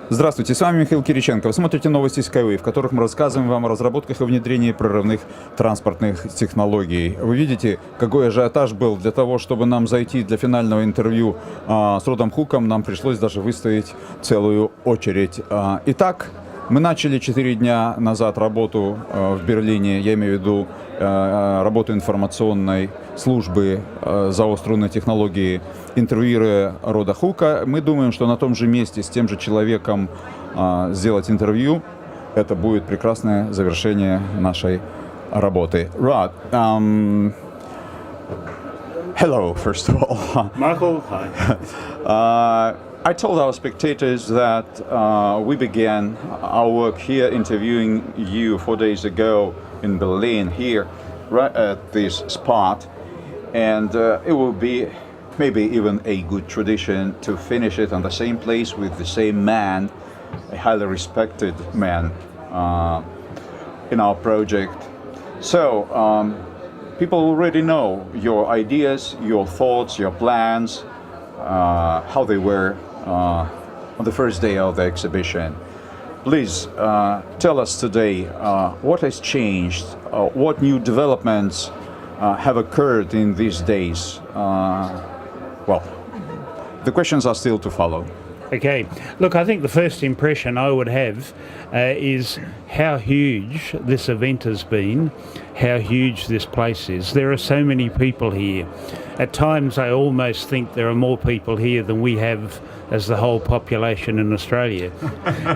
Здравствуйте, с вами Михаил Кириченко. Вы смотрите новости SkyWay, в которых мы рассказываем вам о разработках и внедрении прорывных транспортных технологий. Вы видите, какой ажиотаж был для того, чтобы нам зайти для финального интервью с Родом Хуком. Нам пришлось даже выставить целую очередь. Итак, мы начали 4 дня назад работу в Берлине, я имею в виду работу информационной службы заостренной технологии, интервьюируя Рода Хука. Мы думаем, что на том же месте с тем же человеком сделать интервью — это будет прекрасное завершение нашей работы. Rod, hello, first of all. Michael, hi. I told our spectators that we began our work here interviewing you 4 days ago in Berlin, here, right at this spot, and it will be maybe even a good tradition to finish it on the same place with the same man, a highly respected man in our project. So, people already know your ideas, your thoughts, your plans, how they were on the first day of the exhibition. Please tell us today what has changed, what new developments have occurred in these days. Well, the questions are still to follow. Okay, look, I think the first impression I would have is how huge this event has been, how huge this place is. There are so many people here. At times I almost think there are more people here than we have as the whole population in Australia.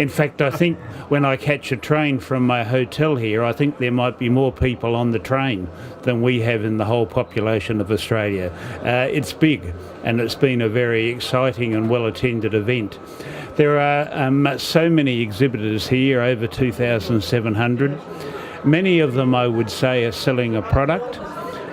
In fact, I think when I catch a train from my hotel here, I think there might be more people on the train than we have in the whole population of Australia. It's big, and it's been a very exciting and well-attended event. There are so many exhibitors here, over 2,700. Many of them, I would say, are selling a product.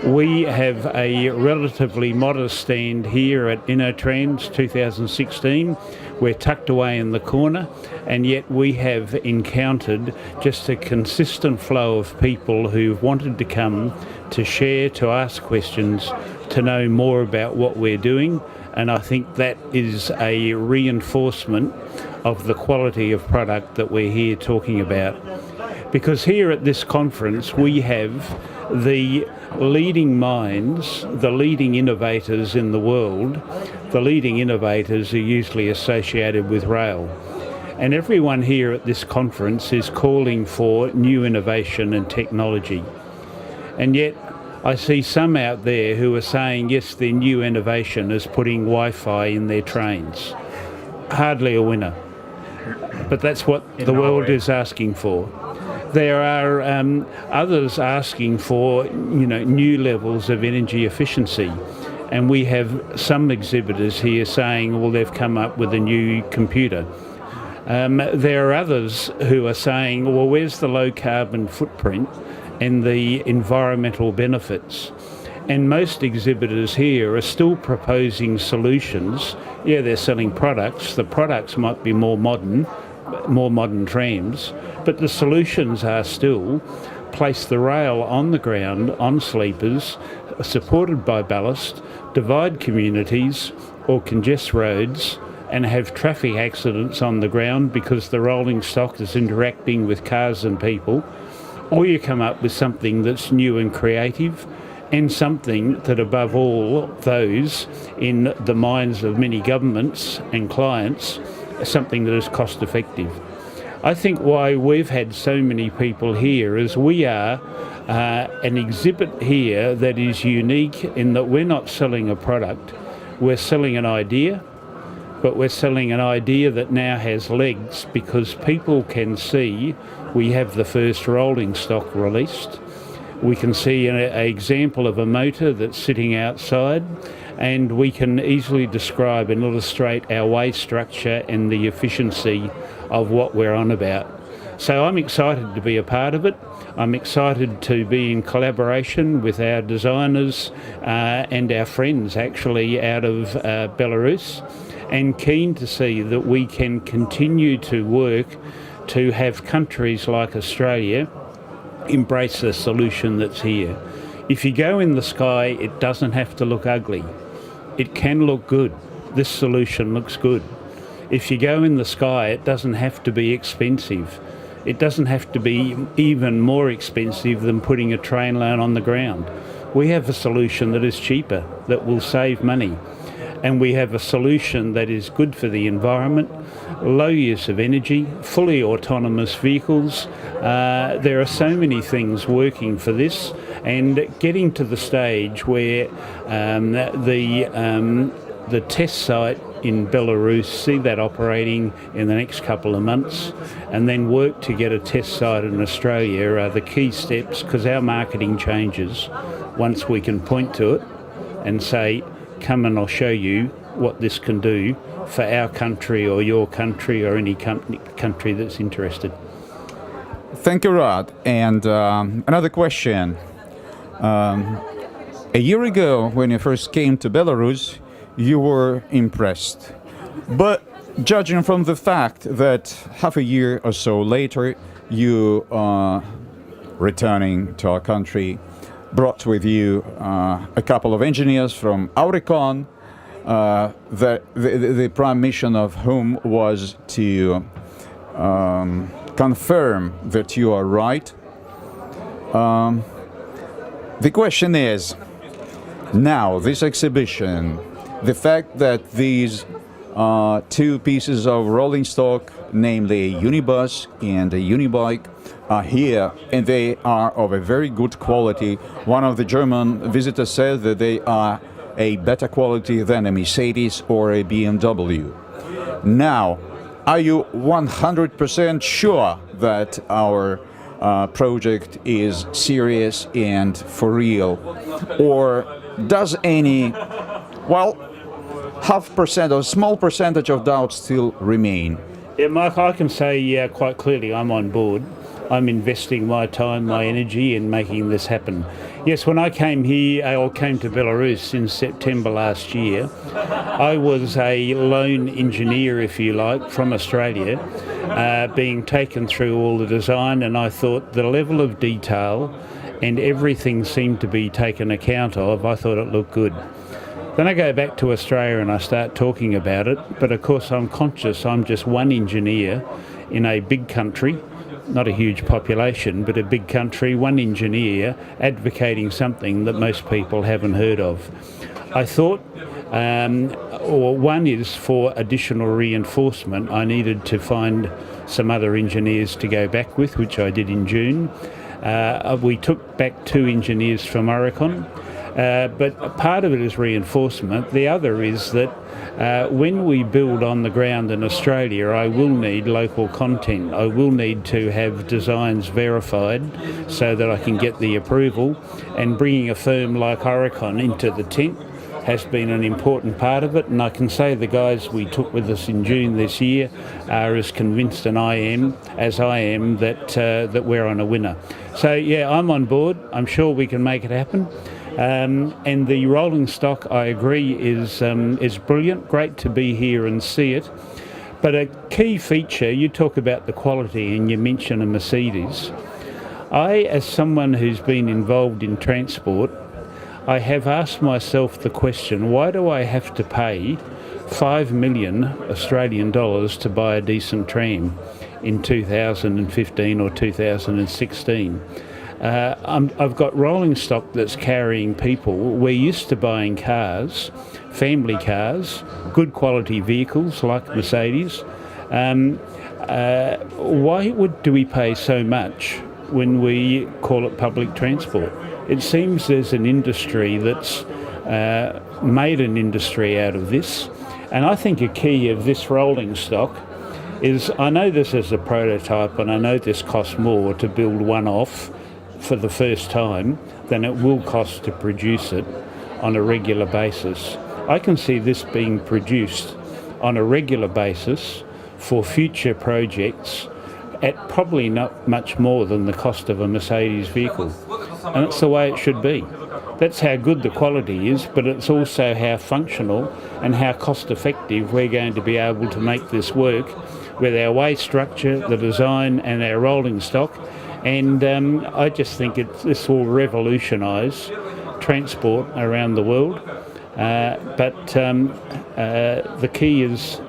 We have a relatively modest stand here at InnoTrans 2016. We're tucked away in the corner, and yet we have encountered just a consistent flow of people who've wanted to come to share, to ask questions, to know more about what we're doing. And I think that is a reinforcement of the quality of product that we're here talking about. Because here at this conference we have the leading minds, the leading innovators in the world. The leading innovators are usually associated with rail. And everyone here at this conference is calling for new innovation and technology. And yet I see some out there who are saying, yes, their new innovation is putting Wi-Fi in their trains. Hardly a winner. But that's what the world is asking for. There are others asking for, new levels of energy efficiency. And we have some exhibitors here saying, well, they've come up with a new computer. There are others who are saying, well, where's the low carbon footprint and the environmental benefits? And most exhibitors here are still proposing solutions. Yeah, they're selling products. The products might be more modern trams, but the solutions are still place the rail on the ground, on sleepers, supported by ballast, divide communities or congest roads, and have traffic accidents on the ground because the rolling stock is interacting with cars and people. Or you come up with something that's new and creative, and something that above all those in the minds of many governments and clients, something that is cost effective. I think why we've had so many people here is we are an exhibit here that is unique in that we're not selling a product, we're selling an idea, but we're selling an idea that now has legs because people can see we have the first rolling stock released. We can see an example of a motor that's sitting outside, and we can easily describe and illustrate our way structure and the efficiency of what we're on about. So I'm excited to be a part of it. I'm excited to be in collaboration with our designers and our friends actually out of Belarus, and keen to see that we can continue to work to have countries like Australia embrace the solution that's here. If you go in the sky, it doesn't have to look ugly. It can look good. This solution looks good. If you go in the sky, it doesn't have to be expensive. It doesn't have to be even more expensive than putting a train line on the ground. We have a solution that is cheaper, that will save money. And we have a solution that is good for the environment, low use of energy, fully autonomous vehicles. There are so many things working for this, and getting to the stage where the test site in Belarus, see that operating in the next couple of months, and then work to get a test site in Australia are the key steps, because our marketing changes once we can point to it and say, come and I'll show you what this can do for our country or your country or any country that's interested. Thank you, Rod. And another question. A year ago, when you first came to Belarus, you were impressed. But judging from the fact that half a year or so later, you are returning to our country, brought with you a couple of engineers from Auricon, the prime mission of whom was to confirm that you are right. The question is, now this exhibition, the fact that these two pieces of rolling stock, namely a unibus and a unibike, are here, and they are of a very good quality. One of the German visitors said that they are a better quality than a Mercedes or a BMW. Now, are you 100% sure that our project is serious and for real? Or does any, well, half percent or small percentage of doubt still remain? Yeah, Mike, I can say quite clearly I'm on board. I'm investing my time, my energy in making this happen. Yes, when I came here, or came to Belarus in September last year, I was a lone engineer, if you like, from Australia, being taken through all the design, and I thought the level of detail and everything seemed to be taken account of. I thought it looked good. Then I go back to Australia and I start talking about it, but of course I'm conscious I'm just one engineer in a big country, not a huge population, but a big country, one engineer advocating something that most people haven't heard of. I thought, one is for additional reinforcement, I needed to find some other engineers to go back with, which I did in June. We took back 2 engineers from Oricon. But part of it is reinforcement. The other is that when we build on the ground in Australia, I will need local content. I will need to have designs verified so that I can get the approval. And bringing a firm like Oricon into the tent has been an important part of it. And I can say the guys we took with us in June this year are as convinced as I am that we're on a winner. So yeah, I'm on board. I'm sure we can make it happen. And the rolling stock, I agree, is brilliant. Great to be here and see it. But a key feature, you talk about the quality and you mention a Mercedes. I, as someone who's been involved in transport, I have asked myself the question, why do I have to pay 5 million Australian dollars to buy a decent tram in 2015 or 2016? I've got rolling stock that's carrying people. We're used to buying cars, family cars, good quality vehicles like Mercedes. Why do we pay so much when we call it public transport? It seems there's an industry that's made an industry out of this. And I think a key of this rolling stock is, I know this is a prototype and I know this costs more to build one off for the first time than it will cost to produce it on a regular basis. I can see this being produced on a regular basis for future projects at probably not much more than the cost of a Mercedes vehicle. And that's the way it should be. That's how good the quality is, but it's also how functional and how cost effective we're going to be able to make this work with our way structure, the design and our rolling stock. And I just think this will revolutionise transport around the world. But the key is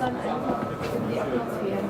dann einfach in die Atmosphäre.